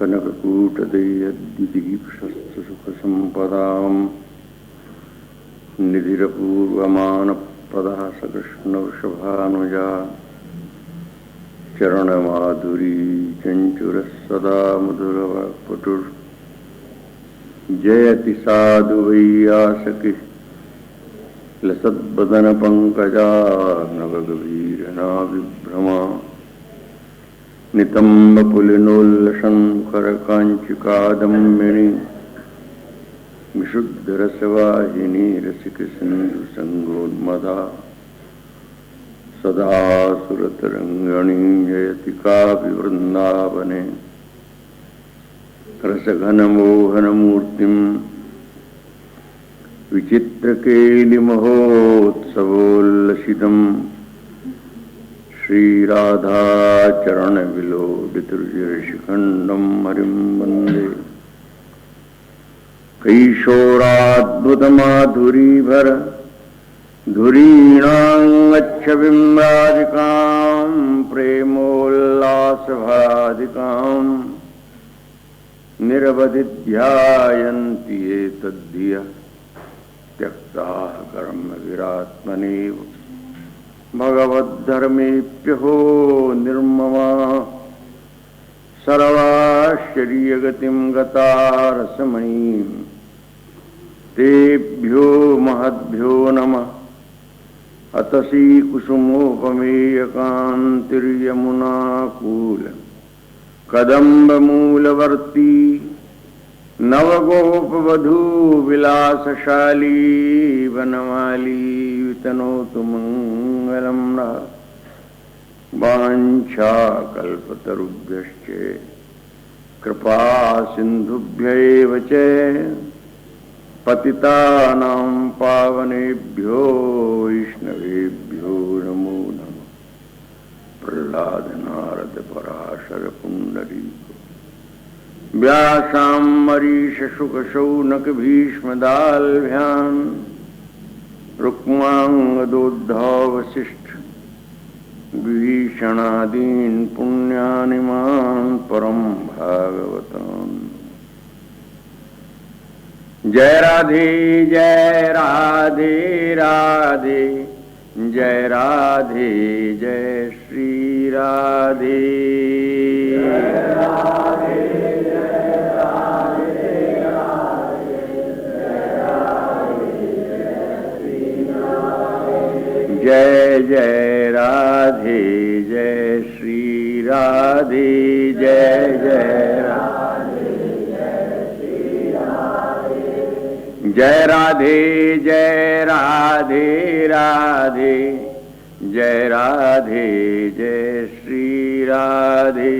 कनककूटदैयद्दीपशस्त्रसुखसम्पदां निधिरपूर्वमानपदः सकृष्णवृषभानुजा चरणमाधुरी चञ्चुरः सदा मधुरवपुटुर्जयति साधु वैयासकिः लसद्वदनपङ्कजा नवगभीरनाभिभ्रमा नितम्बपुलिनोल्लसन् मुखरकाञ्चिकादम्बिनी विशुद्धरसवाहिनी रसिकसिन्धुसङ्गोन्मदा सदा सुरतरङ्गिणी जयति काव्यवृन्दावने रसघनमोहनमूर्तिं विचित्रकेलिमहोत्सवोल्लसितम् श्रीराधाचरणविलोडितरुचिरशिखण्डं हरिं वन्दे कैशोराद्भुतमाधुरीभर धुरीणाङ्गच्छविं राधिकां प्रेमोल्लासभाधिकां निरवधि ध्यायन्ति ये तद्धियः त्यक्ताः कर्मविरात्मनेव भगवद्धर्मेभ्यो निर्ममा सर्वाश्चर्यगतिं गतारसमयीं तेभ्यो महद्भ्यो नमः। अतसी कुसुमोपमेयकान्तिर्यमुनाकूल कदम्बमूलवर्ती नवगोपवधू विलासशाली वनमाली वितनोतु मंगलम नः। वाञ्छाकल्पतरुभ्यश्च कृपा सिन्धुभ्यैव च पतितानां पावनेभ्यो वैष्णवेभ्यो नमो नमः। प्रह्लाद नारद पराशर पुण्डरीक व्यासाम्बरीश शुक शौनक भीष्मदाल्भ्यान् रुक्माङ्गदोद्धव वसिष्ठ विभीषणादीन् पुण्यानिमान् परं भागवतान्। जय राधे जय राधे राधे जय राधे जय श्री राधे। जय जय राधे जय श्री राधे जय जय राधे जय श्री राधे। जय राधे जय राधे राधे जय राधे जय श्री राधे।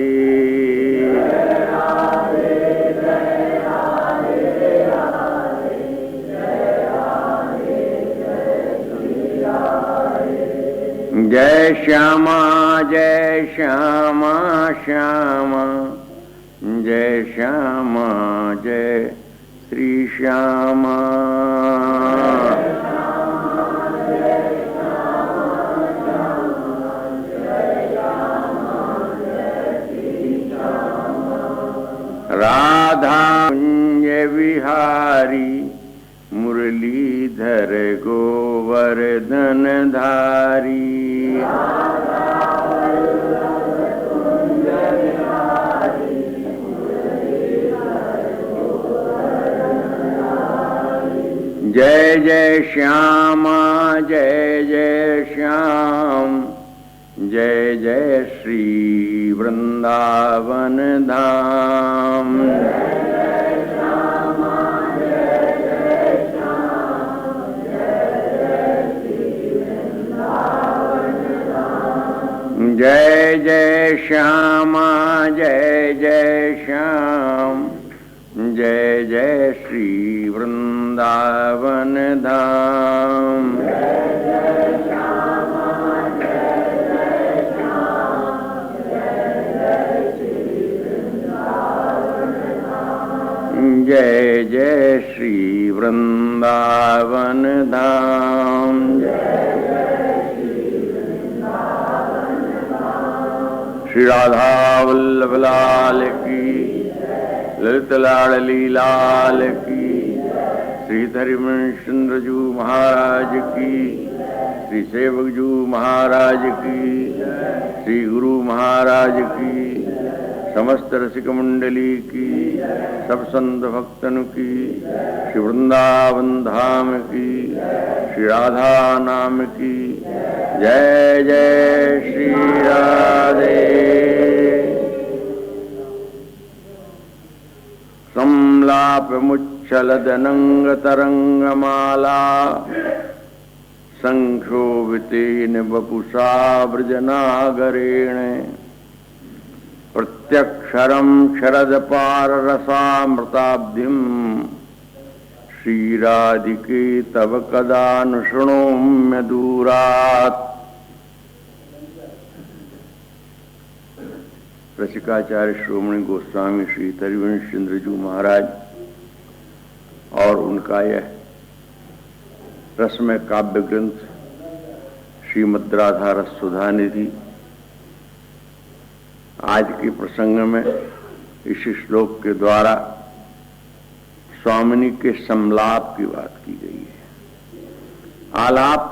जय श्यामा श्यामा जय श्यामा जय श्री श्यामा। राधा कुंज विहारी मुरलीधर गोवर्धन धारी। जय जय श्यामा जय जय श्याम जय जय श्री वृंदावन धाम। जय जय श्यामा जय जय श्याम जय जय श्री वृंदावन धाम। जय जय श्री वृंदावन धाम। श्री राधा वल्लभ लाल की, ललित लाडली लाल की, श्री हरिवंश जू महाराज की, श्री सेवक जू महाराज की, श्री गुरु महाराज की, समस्त रसिक मंडली की, सब संत भक्तन की, श्री वृंदावन धाम की, श्री राधा नाम की। जय जय श्री राधे। संलाप मुच्छल दनंग तरंग माला, संक्षोभितेन वपुषा वृजनागरेण, प्रत्यक्षरम शरद पार रसामृताब्धिम, श्रीराधिके तव कदा न शृणोम्य दूरात्। रसिकाचार्य श्रोमणी गोस्वामी श्री हरिवंश चंद्रजू महाराज और उनका यह रसमय काव्य ग्रंथ श्रीमद् राधा रस सुधा निधि, आज के प्रसंग में इस श्लोक के द्वारा स्वामिनी के संलाप की बात की गई है। आलाप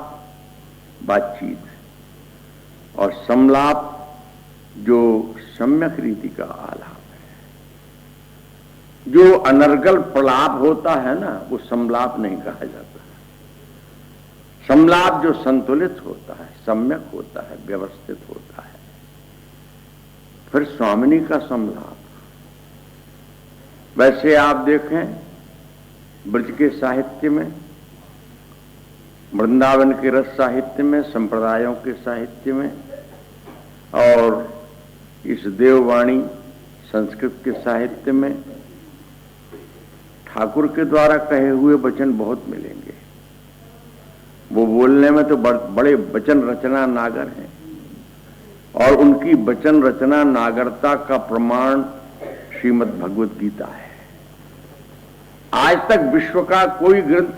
बातचीत और संलाप जो सम्यक रीति का आलाप है। जो अनर्गल प्रलाप होता है ना, वो संलाप नहीं कहा जाता। संलाप जो संतुलित होता है, सम्यक होता है, व्यवस्थित होता है। फिर स्वामिनी का संलाप, वैसे आप देखें ब्रज के साहित्य में, वृंदावन के रस साहित्य में, संप्रदायों के साहित्य में और इस देववाणी संस्कृत के साहित्य में ठाकुर के द्वारा कहे हुए वचन बहुत मिलेंगे। वो बोलने में तो बड़े वचन रचना नागर हैं और उनकी वचन रचना नागरता का प्रमाण श्रीमद् भगवत गीता है। आज तक विश्व का कोई ग्रंथ,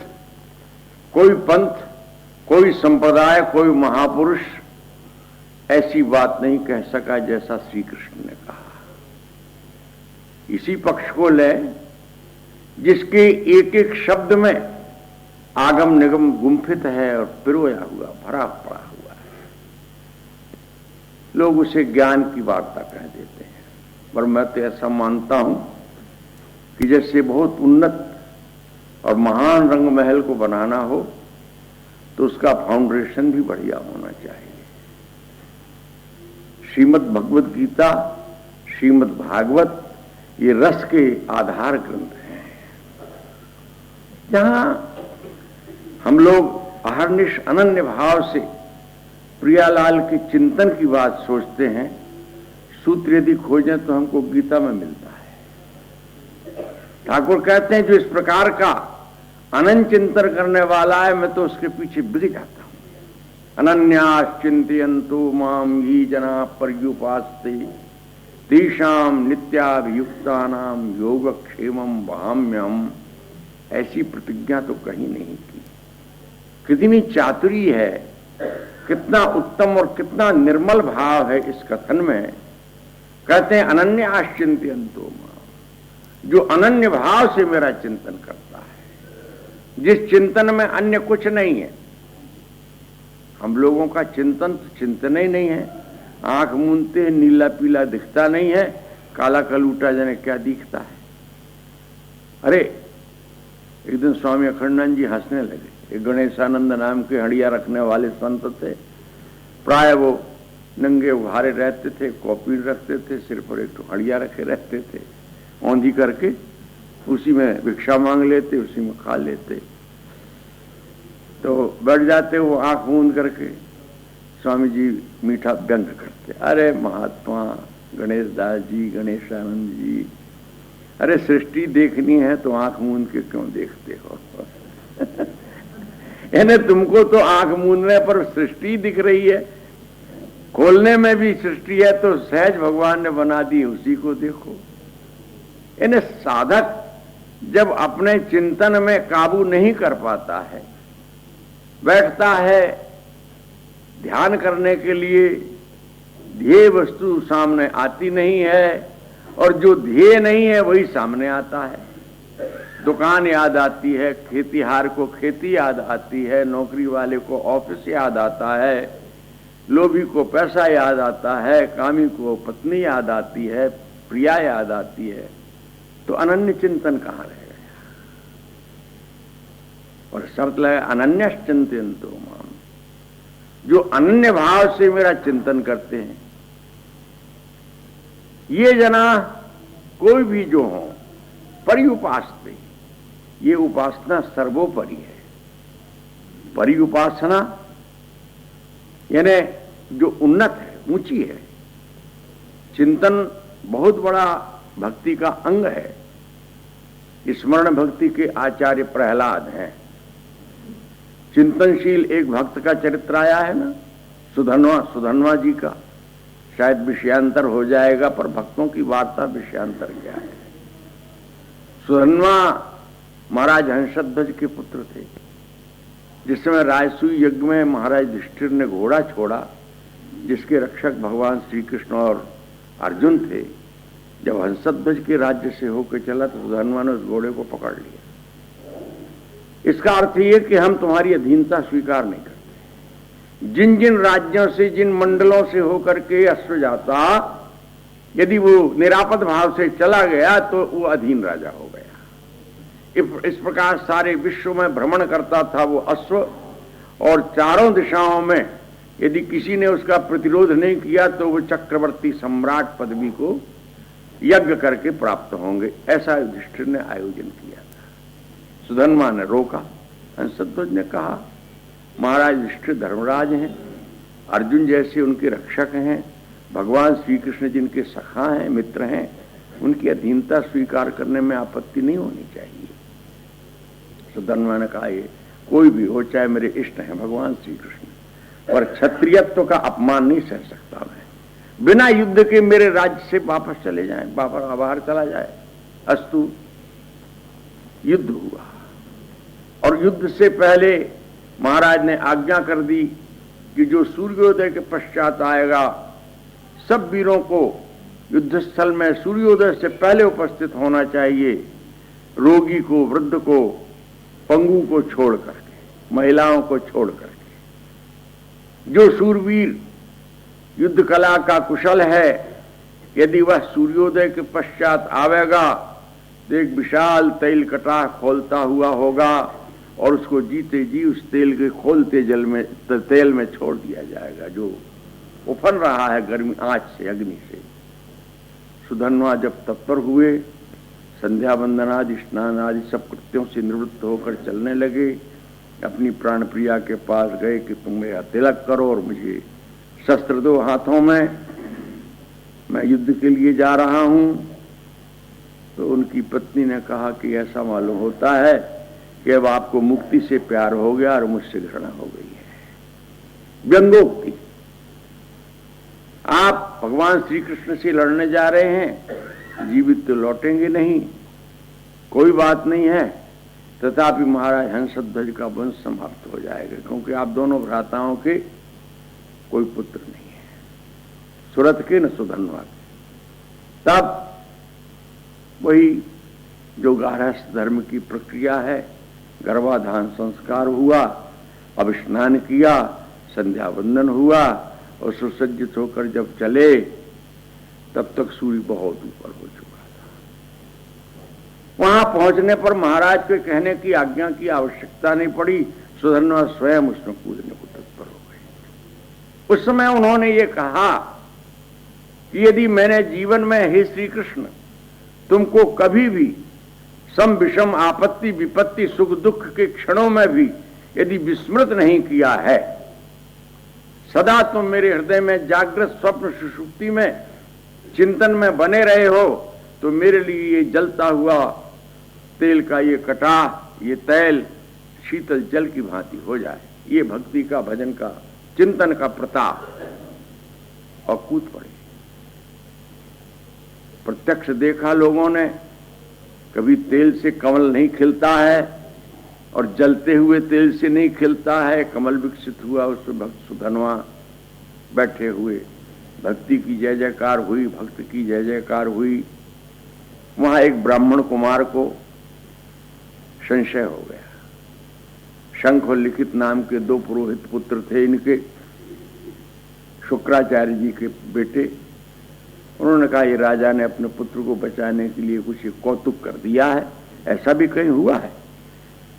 कोई पंथ, कोई संप्रदाय, कोई महापुरुष ऐसी बात नहीं कह सका जैसा श्री कृष्ण ने कहा। इसी पक्ष को ले जिसके एक एक शब्द में आगम निगम गुंफित है और पिरोया हुआ, भरा पड़ा हुआ है। लोग उसे ज्ञान की वार्ता कह देते हैं, पर मैं तो ऐसा मानता हूं कि जैसे बहुत उन्नत और महान रंग महल को बनाना हो तो उसका फाउंडेशन भी बढ़िया होना चाहिए। श्रीमद् भगवत गीता, श्रीमद् भागवत ये रस के आधार ग्रंथ हैं, जहां हम लोग अहर्निश अनन्य भाव से प्रियालाल के चिंतन की बात सोचते हैं। सूत्र यदि खोजें तो हमको गीता में मिलता है। ठाकुर कहते हैं जो इस प्रकार का अनंत चिंतन करने वाला है, मैं तो उसके पीछे बिक जाता हूं। अनन्याश्चिन्तयन्तो मां ये जना पर्युपास्ते, तेषां नित्याभियुक्तानां योगक्षेमं वहाम्यहम्। ऐसी प्रतिज्ञा तो कहीं नहीं की। कितनी चातुरी है, कितना उत्तम और कितना निर्मल भाव है इस कथन में। कहते हैं अनन्य आश्चिंतयन्तो मां, जो अनन्य भाव से मेरा चिंतन करता है, जिस चिंतन में अन्य कुछ नहीं है। हम लोगों का चिंतन तो चिंतन ही नहीं है। आंख मूंदते नीला पीला दिखता नहीं है, काला कलूटा जाने क्या दिखता है। अरे एक दिन स्वामी अखंडानंद जी हंसने लगे। एक गणेशानंद नाम के हड़िया रखने वाले संत थे। प्राय वो नंगे उभारे रहते थे, कॉपी रखते थे, सिर पर एक तो हड़िया रखे रहते थे, औंधी करके उसी में भिक्षा मांग लेते, उसी में खा लेते। तो बैठ जाते वो आंख मूंद करके। स्वामी जी मीठा व्यंग करते, अरे महात्मा गणेश दास जी, गणेशानंद जी, अरे सृष्टि देखनी है तो आंख मूंद के क्यों देखते हो? यानी तुमको तो आंख मूंदने पर सृष्टि दिख रही है, खोलने में भी सृष्टि है तो सहज भगवान ने बना दी, उसी को देखो। यानी साधक जब अपने चिंतन में काबू नहीं कर पाता है, बैठता है ध्यान करने के लिए, ध्येय वस्तु सामने आती नहीं है और जो ध्येय नहीं है वही सामने आता है। दुकान याद आती है, खेतीहार को खेती याद आती है, नौकरी वाले को ऑफिस याद आता है, लोभी को पैसा याद आता है, कामी को पत्नी याद आती है, प्रिया याद आती है, तो अनन्य चिंतन कहां रह गया? और शब्द लगे अनन्यश्चिंतयन्तो माम, जो अनन्य भाव से मेरा चिंतन करते हैं। ये जना कोई भी जो हो पर्युपासते, ये उपासना सर्वोपरि है। पर्युपासना यानी जो उन्नत है, ऊंची है। चिंतन बहुत बड़ा भक्ति का अंग है। स्मरण भक्ति के आचार्य प्रहलाद हैं। चिंतनशील एक भक्त का चरित्र आया है ना, सुधन्वा जी का। शायद विषयांतर हो जाएगा, पर भक्तों की वार्ता विषयांतर क्या है। सुधन्वा महाराज हंसध्वज के पुत्र थे। जिस समय राजसूय यज्ञ में महाराज युधिष्ठिर ने घोड़ा छोड़ा, जिसके रक्षक भगवान श्री कृष्ण और अर्जुन थे, जब हंसध्वज के राज्य से होकर चला तो सुधन्वा ने उस घोड़े को पकड़ लिया। इसका अर्थ यह कि हम तुम्हारी अधीनता स्वीकार नहीं करते। जिन जिन राज्यों से, जिन मंडलों से होकर के अश्व जाता, यदि वो निरापद भाव से चला गया तो वो अधीन राजा हो गया। इस प्रकार सारे विश्व में भ्रमण करता था वो अश्व, और चारों दिशाओं में यदि किसी ने उसका प्रतिरोध नहीं किया तो वो चक्रवर्ती सम्राट पदवी को यज्ञ करके प्राप्त होंगे। ऐसा युधिष्ठिर ने आयोजन किया था। सुधन्वा ने रोका। हंसध्वज ने कहा, महाराज युधिष्ठिर धर्मराज हैं, अर्जुन जैसे उनके रक्षक हैं, भगवान श्री कृष्ण जिनके सखा हैं, मित्र हैं, उनकी अधीनता स्वीकार करने में आपत्ति नहीं होनी चाहिए। सुधन्वा ने कहा, ये कोई भी हो, चाहे मेरे इष्ट हैं भगवान श्री कृष्ण, पर क्षत्रियत्व का अपमान नहीं सह सकता मैं। बिना युद्ध के मेरे राज्य से वापस चले जाएं, वापस बाहर चला जाए। अस्तु, युद्ध हुआ, और युद्ध से पहले महाराज ने आज्ञा कर दी कि जो सूर्योदय के पश्चात आएगा, सब वीरों को युद्धस्थल में सूर्योदय से पहले उपस्थित होना चाहिए। रोगी को, वृद्ध को, पंगु को छोड़ करके, महिलाओं को छोड़ करके। जो सूरवीर युद्ध कला का कुशल है, यदि वह सूर्योदय के पश्चात आवेगा तो एक विशाल तेल कटाह खोलता हुआ होगा, और उसको जीते जी उस तेल के खोलते जल में, तेल में छोड़ दिया जाएगा, जो उफन रहा है गर्मी आंच से, अग्नि से। सुधन्वा जब तत्पर हुए, संध्या वंदन आदि, स्नान आदि सब कृत्यों से निवृत्त होकर चलने लगे। अपनी प्राण प्रिया के पास गए कि तुम मेरा तिलक करो और मुझे शस्त्र दो हाथों में, मैं युद्ध के लिए जा रहा हूं। तो उनकी पत्नी ने कहा कि ऐसा मालूम होता है कि अब आपको मुक्ति से प्यार हो गया और मुझसे घृणा हो गई है। व्यंगोक्ति, आप भगवान श्री कृष्ण से लड़ने जा रहे हैं, जीवित तो लौटेंगे नहीं, कोई बात नहीं है, तथापि महाराज हंसध्वज का वंश समाप्त हो जाएगा, क्योंकि आप दोनों भ्राताओं के कोई पुत्र नहीं है, सुरथ के न सुधन्वा के। तब वही जो गारहस्थ धर्म की प्रक्रिया है, गर्भाधान संस्कार हुआ, अब स्नान किया, संध्या वंदन हुआ, और सुसज्जित होकर जब चले तब तक सूर्य बहुत ऊपर हो चुका था। वहां पहुंचने पर महाराज के कहने की आज्ञा की आवश्यकता नहीं पड़ी, सुधन्वा स्वयं उसमें कूदने को तत्पर हो गए। उस समय उन्होंने ये कहा कि यदि मैंने जीवन में, हे श्री कृष्ण, तुमको कभी भी सम विषम आपत्ति विपत्ति सुख दुख के क्षणों में भी यदि विस्मृत नहीं किया है, सदा तुम मेरे हृदय में जागृत स्वप्न सुषुप्ति में चिंतन में बने रहे हो, तो मेरे लिए ये जलता हुआ तेल का ये कटाह, ये तैल शीतल जल की भांति हो जाए। ये भक्ति का, भजन का, चिंतन का प्रताप। और कूद पड़े। प्रत्यक्ष देखा लोगों ने, कभी तेल से कमल नहीं खिलता है और जलते हुए तेल से नहीं खिलता है। कमल विकसित हुआ, उसमें भक्त सुधन्वा बैठे हुए, भक्ति की जय जयकार हुई, भक्त की जय जयकार हुई। वहां एक ब्राह्मण कुमार को संशय हो गया। शंख और लिखित नाम के 2 पुरोहित पुत्र थे इनके, शुक्राचार्य जी के बेटे। उन्होंने कहा ये राजा ने अपने पुत्र को बचाने के लिए कुछ कौतुक कर दिया है। ऐसा भी कहीं हुआ है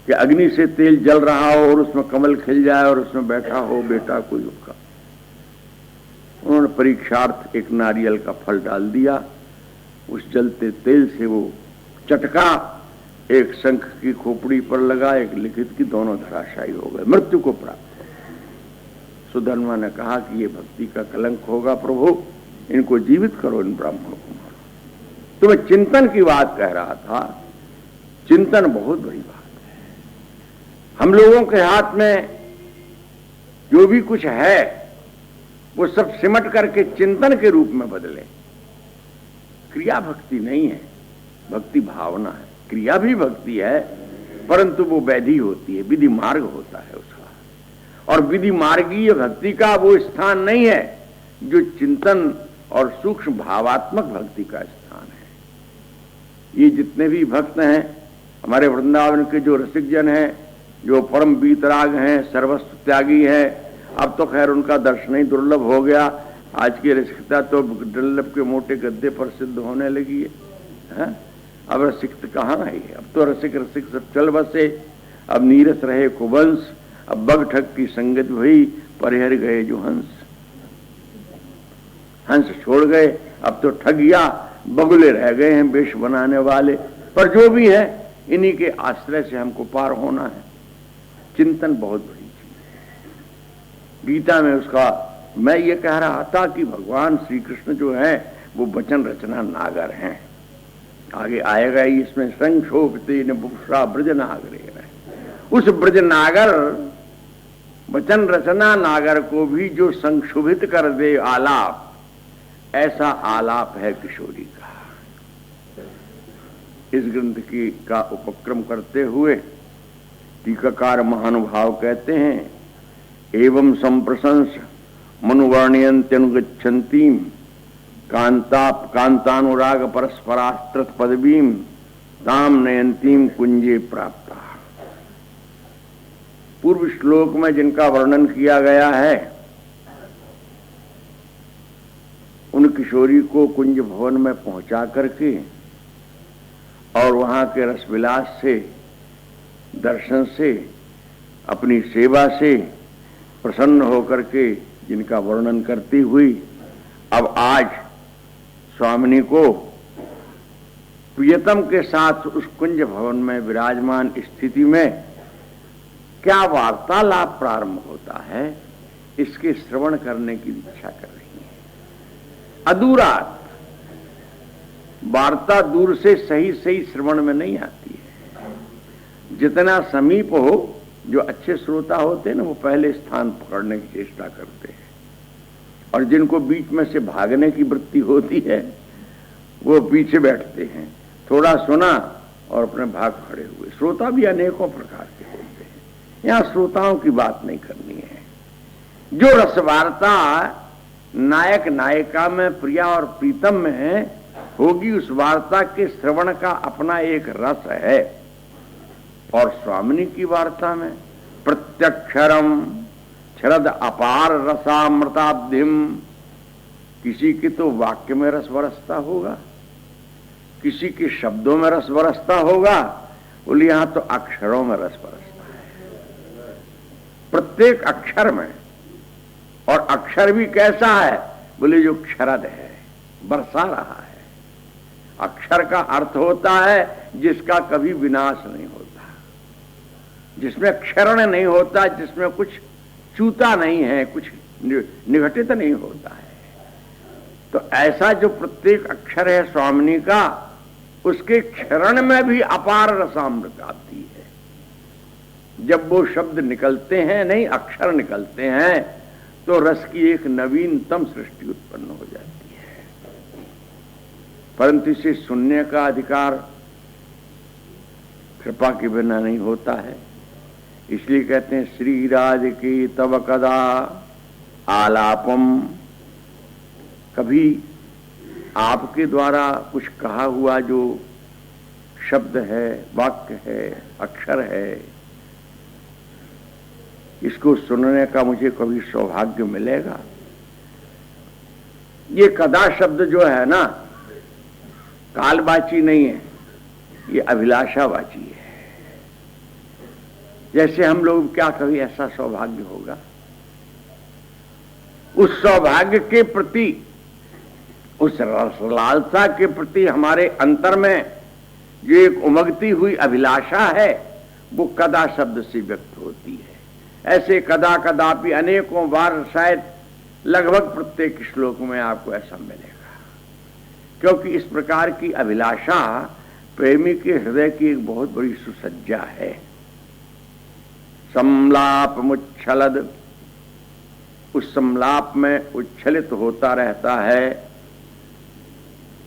कि अग्नि से तेल जल रहा हो और उसमें कमल खिल जाए और उसमें बैठा हो बेटा कोई उसका। उन्होंने परीक्षार्थ एक नारियल का फल डाल दिया, उस जलते तेल से वो चटका, एक शंख की खोपड़ी पर लगा, एक लिखित की, दोनों धराशायी हो गए, मृत्यु को प्राप्त। सुधर्मा ने कहा कि ये भक्ति का कलंक होगा प्रभु, इनको जीवित करो, इन ब्राह्मणों को मारो। तो मैं चिंतन की बात कह रहा था। चिंतन बहुत बड़ी बात है। हम लोगों के हाथ में जो भी कुछ है वो सब सिमट करके चिंतन के रूप में बदले। क्रिया भक्ति नहीं है, भक्ति भावना है। क्रिया भी भक्ति है, परंतु वो वैधि होती है, विधि मार्ग होता है उसका। और विधि मार्गीय भक्ति का वो स्थान नहीं है जो चिंतन और सूक्ष्म भावात्मक भक्ति का स्थान है। ये जितने भी भक्त हैं हमारे वृंदावन के, जो रसिक जन हैं, जो परम वीतराग हैं, सर्वस्व त्यागी हैं, अब तो खैर उनका दर्शन ही दुर्लभ हो गया। आज की रसिकता तो दुर्लभ के मोटे गद्दे पर सिद्ध होने लगी है। अब रसिक कहाँ आई है? अब तो रसिक रसिक सब चल बसे। अब नीरस रहे कुबंस, अब बग ठग की संगत हुई, परिहर गए जो हंस। हंस छोड़ गए, अब तो ठगिया बगुले रह गए हैं वेश बनाने वाले। पर जो भी है, इन्हीं के आश्रय से हमको पार होना है। चिंतन बहुत बड़ी चीज है। गीता में उसका मैं ये कह रहा था कि भगवान श्री कृष्ण जो है वो वचन रचना नागर हैं। आगे आएगा ही इसमें, संक्षोभते न बुभुषा ब्रज नागरे। उस ब्रज नागर, वचन रचना नागर को भी जो संक्षोभित कर दे आलाप, ऐसा आलाप है किशोरी का। इस ग्रंथ की का उपक्रम करते हुए टीकाकार महानुभाव कहते हैं, एवं संप्रशंस मनुवर्णयन्त्यनुगच्छन्तीं कांतानुराग परस्परास्त्रत पदवीं ताम नयंतीं कुंजे प्राप्ता। पूर्व श्लोक में जिनका वर्णन किया गया है, उन किशोरी को कुंज भवन में पहुंचा करके और वहां के रसविलास से, दर्शन से, अपनी सेवा से प्रसन्न होकर के जिनका वर्णन करती हुई, अब आज स्वामिनी को प्रियतम के साथ उस कुंज भवन में विराजमान स्थिति में क्या वार्तालाप प्रारंभ होता है, इसके श्रवण करने की इच्छा कर रही है। अधूरा वार्ता दूर से सही सही श्रवण में नहीं आती है। जितना समीप हो, जो अच्छे श्रोता होते हैं ना, वो पहले स्थान पकड़ने की चेष्टा करते हैं, और जिनको बीच में से भागने की वृत्ति होती है वो पीछे बैठते हैं। थोड़ा सुना और अपने भाग खड़े हुए। श्रोता भी अनेकों प्रकार के होते हैं, यहां श्रोताओं की बात नहीं करनी है। जो रसवार्ता नायक नायिका में, प्रिया और प्रीतम में होगी, उस वार्ता के श्रवण का अपना एक रस है। और स्वामिनी की वार्ता में प्रत्यक्षरम शरद अपार रसामृताब्धिम, किसी की तो वाक्य में रस बरसता होगा, किसी के शब्दों में रस बरसता होगा, बोले यहां तो अक्षरों में रस बरसता है, प्रत्येक अक्षर में। और अक्षर भी कैसा है? बोले जो क्षरद है, बरसा रहा है। अक्षर का अर्थ होता है जिसका कभी विनाश नहीं होता, जिसमें क्षरण नहीं होता, जिसमें कुछ चूता नहीं है, कुछ निघटित नहीं होता है। तो ऐसा जो प्रत्येक अक्षर है स्वामिनी का, उसके क्षरण में भी अपार रसामृत आती है। जब वो शब्द निकलते हैं, नहीं अक्षर निकलते हैं, तो रस की एक नवीनतम सृष्टि उत्पन्न हो जाती है। परंतु इसे सुनने का अधिकार कृपा के बिना नहीं होता है। इसलिए कहते हैं श्रीराज की तब कदा आलापम, कभी आपके द्वारा कुछ कहा हुआ जो शब्द है, वाक्य है, अक्षर है, इसको सुनने का मुझे कभी सौभाग्य मिलेगा? ये कदा शब्द जो है ना, कालवाची नहीं है, ये अभिलाषावाची है। जैसे हम लोग क्या कभी ऐसा सौभाग्य होगा? उस सौभाग्य के प्रति, उस लालसा के प्रति हमारे अंतर में जो एक उमगती हुई अभिलाषा है, वो कदा शब्द से व्यक्त होती है। ऐसे कदा कदापि अनेकों बार, शायद लगभग प्रत्येक श्लोक में आपको ऐसा मिलेगा, क्योंकि इस प्रकार की अभिलाषा प्रेमी के हृदय की एक बहुत बड़ी सुसज्जा है। संलाप मुच्छलद, उस संलाप में उच्छलित होता रहता है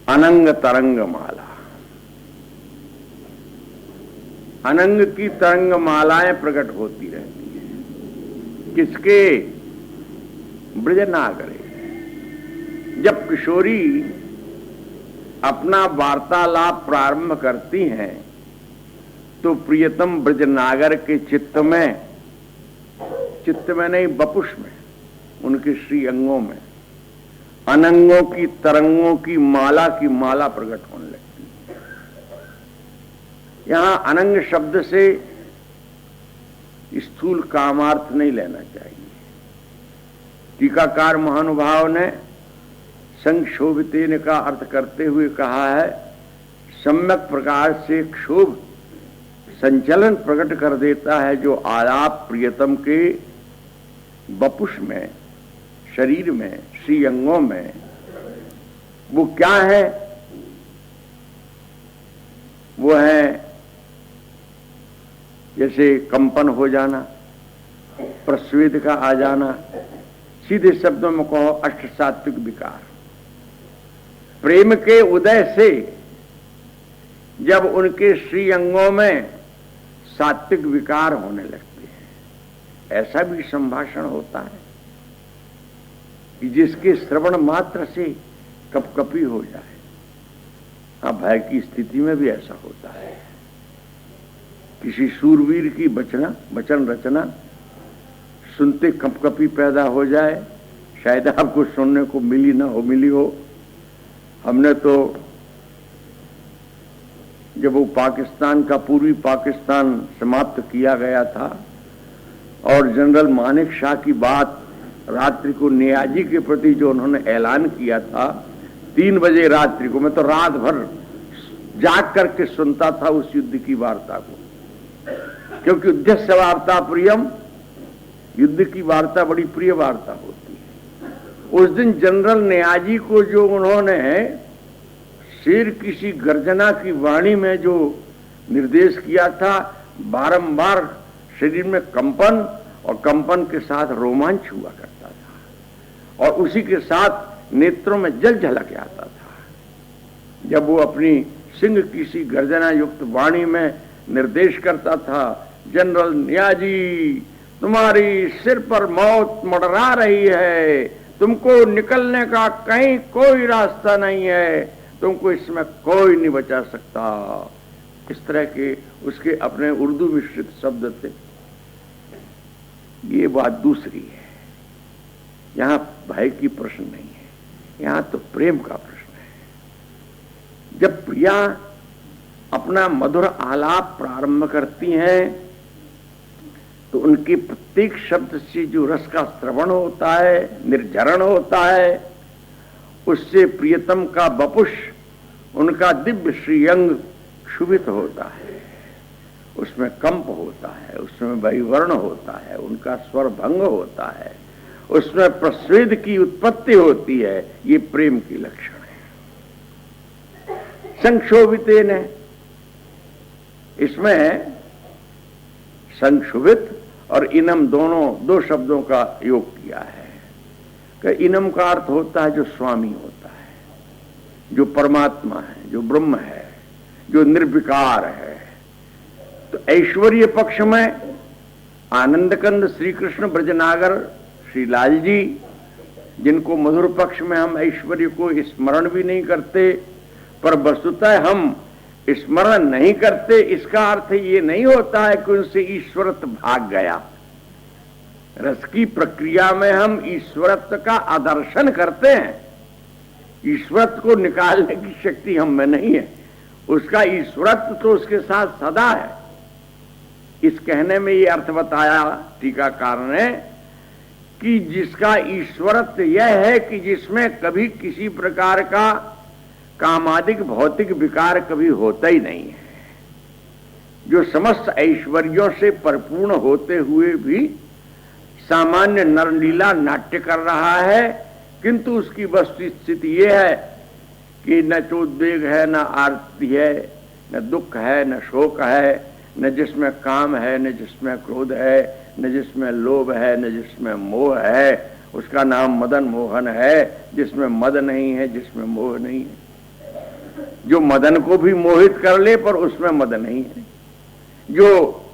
अनंग तरंग माला। अनंग की तरंग मालाएं प्रकट होती रहती है। किसके? ब्रजनागरे। जब किशोरी अपना वार्तालाप प्रारंभ करती हैं तो प्रियतम ब्रजनागर के चित्त में नहीं, बपुष में, उनके श्री अंगों में अनंगों की तरंगों की माला प्रकट होने लगती है। यहां अनंग शब्द से स्थूल कामार्थ नहीं लेना चाहिए। टीकाकार महानुभाव ने संक्षोभितेन का अर्थ करते हुए कहा है, सम्यक प्रकार से क्षोभ संचलन प्रकट कर देता है जो आलाप प्रियतम के बपुष में, शरीर में, श्री अंगों में। वो क्या है? वो है जैसे कंपन हो जाना, प्रस्वेद का आ जाना, सीधे शब्दों में कहो अष्ट सात्विक विकार। प्रेम के उदय से जब उनके श्री अंगों में सात्विक विकार होने लगते हैं, ऐसा भी संभाषण होता है कि जिसके श्रवण मात्र से कपकपी हो जाए। अब भय की स्थिति में भी ऐसा होता है। किसी शूरवीर की वचन रचना सुनते कपकपी पैदा हो जाए, शायद आपको सुनने को मिली हो। हमने तो जब वो पाकिस्तान का, पूर्वी पाकिस्तान समाप्त किया गया था और जनरल मानेक शाह की बात रात्रि को नियाजी के प्रति जो उन्होंने ऐलान किया था 3 बजे रात्रि को, मैं तो रात भर जाग करके सुनता था उस युद्ध की वार्ता को, क्योंकि उद्देश्य वार्ता प्रियम, युद्ध की वार्ता बड़ी प्रिय वार्ता होती है। उस दिन जनरल नियाजी को जो उन्होंने शेर किसी गर्जना की वाणी में जो निर्देश किया था, बारंबार शरीर में कंपन और कंपन के साथ रोमांच हुआ करता था और उसी के साथ नेत्रों में जल झलक आता था जब वो अपनी सिंह किसी गर्जना युक्त वाणी में निर्देश करता था, जनरल नियाजी, तुम्हारी सिर पर मौत मंडरा रही है, तुमको निकलने का कहीं कोई रास्ता नहीं है, तुमको इसमें कोई नहीं बचा सकता। इस तरह के उसके अपने उर्दू मिश्रित शब्द थे। ये बात दूसरी है। यहां भय की प्रश्न नहीं है, यहां तो प्रेम का प्रश्न है। जब प्रिया अपना मधुर आलाप प्रारंभ करती हैं तो उनके प्रत्येक शब्द से जो रस का श्रवण होता है, निर्झरण होता है, उससे प्रियतम का बपुष, उनका दिव्य श्रीअंग क्षुभित होता है, उसमें कंप होता है, उसमें वैवर्ण होता है, उनका स्वर भंग होता है, उसमें प्रस्वेद की उत्पत्ति होती है। ये प्रेम की लक्षण है। संक्षोभितेन है, इसमें संक्षुभित और इनम दोनों, 2 शब्दों का योग किया है। कि इनम का अर्थ होता है जो स्वामी होता है, जो परमात्मा है, जो ब्रह्म है, जो निर्विकार है। तो ऐश्वर्य पक्ष में आनंद कंद श्री कृष्ण ब्रजनागर श्री लाल जी जिनको मधुर पक्ष में हम ऐश्वर्य को स्मरण भी नहीं करते, पर वस्तुतः हम स्मरण नहीं करते, इसका अर्थ ये नहीं होता है कि उनसे ईश्वरत्व भाग गया। रस की प्रक्रिया में हम ईश्वरत्व का आदर्शन करते हैं, ईश्वरत्व को निकालने की शक्ति हम में नहीं है, उसका ईश्वरत्व तो उसके साथ सदा है। इस कहने में ये अर्थ बताया टीकाकार ने कि जिसका ईश्वरत्व यह है कि जिसमें कभी किसी प्रकार का कामादिक भौतिक विकार कभी होता ही नहीं है, जो समस्त ऐश्वर्यों से परिपूर्ण होते हुए भी सामान्य नरलीला नाट्य कर रहा है, किंतु उसकी वस्तु स्थिति यह है कि न चोद्वेग है, न आरती है, न दुख है, न शोक है, न जिसमें काम है, न जिसमें क्रोध है, न जिसमें लोभ है, न जिसमें मोह है। उसका नाम मदन मोहन है, जिसमें मद नहीं है, जिसमें मोह नहीं है। जो मदन को भी मोहित कर ले पर उसमें मद नहीं है। जो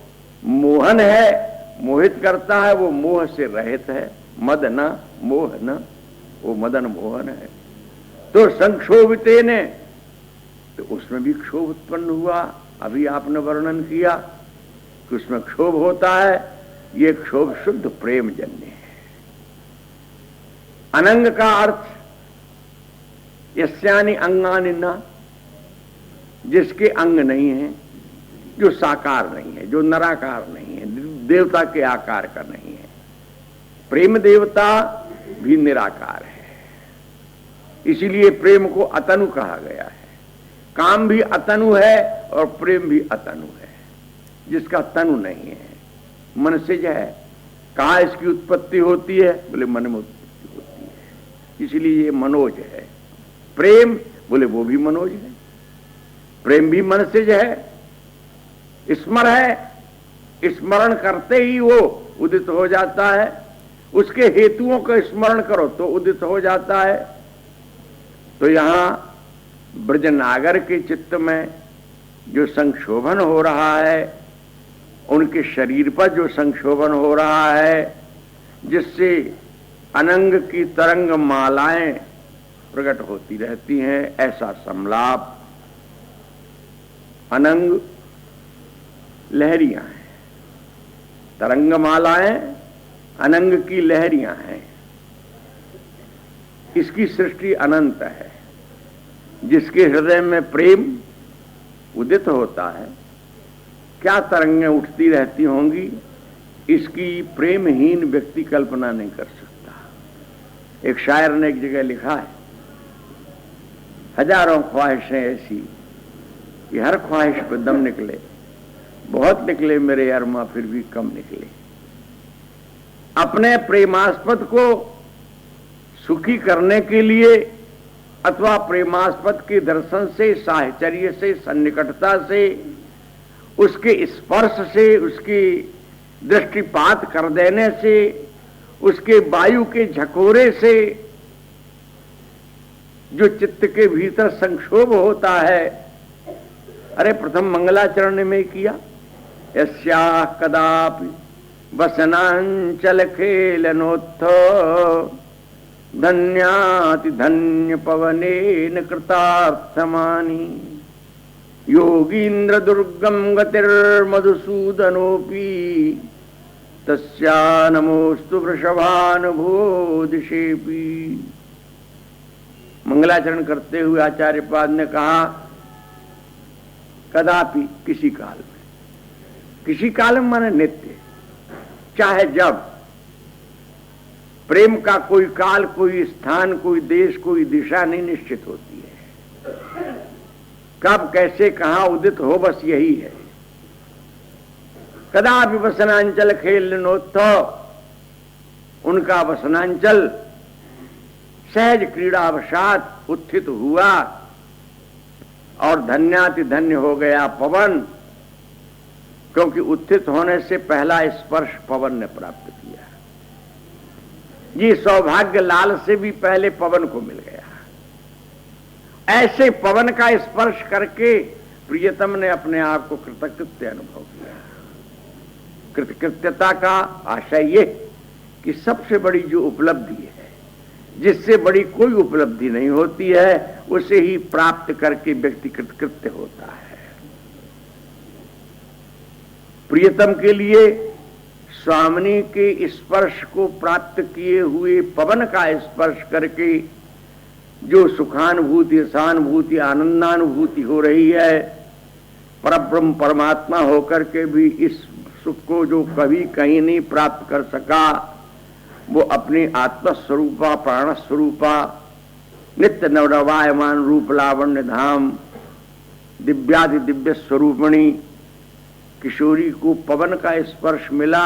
मोहन है, मोहित करता है, वो मोह से रहित है। मद न मोह न, वो मदन मोहन है। तो संक्षोभिते ने, तो उसमें भी क्षोभ उत्पन्न हुआ। अभी आपने वर्णन किया कि उसमें क्षोभ होता है। ये क्षोभ शुद्ध प्रेम जन्य है। अनंग का अर्थ यस्यानि अंगानि न, जिसके अंग नहीं है, जो साकार नहीं है, जो नराकार नहीं है, देवता के आकार का नहीं है। प्रेम देवता भी निराकार है, इसीलिए प्रेम को अतनु कहा गया है। काम भी अतनु है और प्रेम भी अतनु है, जिसका तनु नहीं है। मनसिज है। कहाँ इसकी उत्पत्ति होती है? बोले मन में उत्पत्ति होती है, इसीलिए ये मनोज है। प्रेम बोले वो भी मनोज है, प्रेम भी मनसिज है। स्मर है, स्मरण करते ही वो उदित हो जाता है। उसके हेतुओं का स्मरण करो तो उदित हो जाता है। तो यहां ब्रजनागर के चित्त में जो संक्षोभन हो रहा है, उनके शरीर पर जो संक्षोभन हो रहा है, जिससे अनंग की तरंग मालाएं प्रकट होती रहती हैं, ऐसा समलाप। अनंग लहरियां हैं, तरंग मालाएं अनंग की लहरियां हैं। इसकी सृष्टि अनंत है। जिसके हृदय में प्रेम उदित होता है, क्या तरंगें उठती रहती होंगी, इसकी प्रेमहीन व्यक्ति कल्पना नहीं कर सकता। एक शायर ने एक जगह लिखा है, हजारों ख्वाहिशें ऐसी कि हर ख्वाहिश पे दम निकले, बहुत निकले मेरे अरमा फिर भी कम निकले। अपने प्रेमास्पद को सुखी करने के लिए अथवा प्रेमास्पद के दर्शन से, साहचर्य से, सन्निकटता से, उसके स्पर्श से, उसकी दृष्टिपात कर देने से, उसके वायु के झकोरे से जो चित्त के भीतर संक्षोभ होता है। अरे प्रथम मंगलाचरण में किया, यस्याः कदापि वसनांचल खेलनोत्थ धन्याति धन्य पवनेन कृतार्थमानी योगीन्द्र दुर्गम गतिर्मधुसूदनोपि तस्या नमोस्तु वृषभानुभूदिशेपि। मंगलाचरण करते हुए आचार्य पाद ने कहा, कदापि किसी काल में, किसी काल में माने नित्य, चाहे जब। प्रेम का कोई काल, कोई स्थान, कोई देश, कोई दिशा नहीं निश्चित होती है। कब, कैसे, कहां उदित हो, बस यही है। कदापि वसनांचल खेलनोत्थ, उनका वसनांचल सहज क्रीड़ावशात उत्थित हुआ और धन्याति धन्य हो गया पवन, क्योंकि उत्थित होने से पहला स्पर्श पवन ने प्राप्त किया। ये सौभाग्य लाल से भी पहले पवन को मिल गया। ऐसे पवन का स्पर्श करके प्रियतम ने अपने आप को कृतकृत्य अनुभव किया। कृतकृत्यता का आशय ये कि सबसे बड़ी जो उपलब्धि है, जिससे बड़ी कोई उपलब्धि नहीं होती है, उसे ही प्राप्त करके व्यक्तिगत कृत्य होता है। प्रियतम के लिए स्वामिनी के स्पर्श को प्राप्त किए हुए पवन का स्पर्श करके जो सुखानुभूति, रसानुभूति, आनंदानुभूति हो रही है, परब्रह्म परमात्मा होकर के भी इस सुख को जो कभी कहीं नहीं प्राप्त कर सका, वो अपनी आत्मस्वरूपा, प्राण स्वरूपा, नित्य नवनवायमान रूप लावण्य धाम, दिव्यादि दिव्य स्वरूपणी किशोरी को पवन का स्पर्श मिला।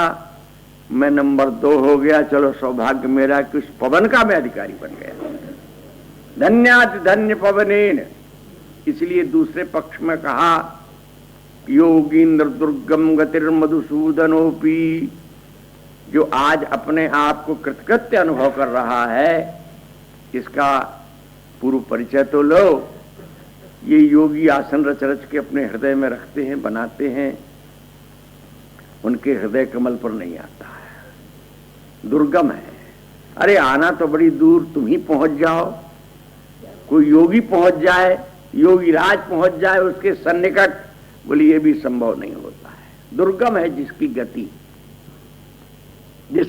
मैं नंबर 2 हो गया, चलो सौभाग्य मेरा कि उस पवन का मैं अधिकारी बन गया। धन्याति धन्य पवनेन। इसलिए दूसरे पक्ष में कहा योगींद्र दुर्गम गतिर मधुसूदनोपी, जो आज अपने आप को कृतकृत्य अनुभव कर रहा है, इसका पूर्व परिचय तो लो। ये योगी आसन रच रच के अपने हृदय में रखते हैं, बनाते हैं, उनके हृदय कमल पर नहीं आता है, दुर्गम है। अरे आना तो बड़ी दूर, तुम ही पहुंच जाओ, कोई योगी पहुंच जाए, योगी राज पहुंच जाए उसके सन्निकट, बोले ये भी संभव नहीं होता है। दुर्गम है जिसकी गति, जिस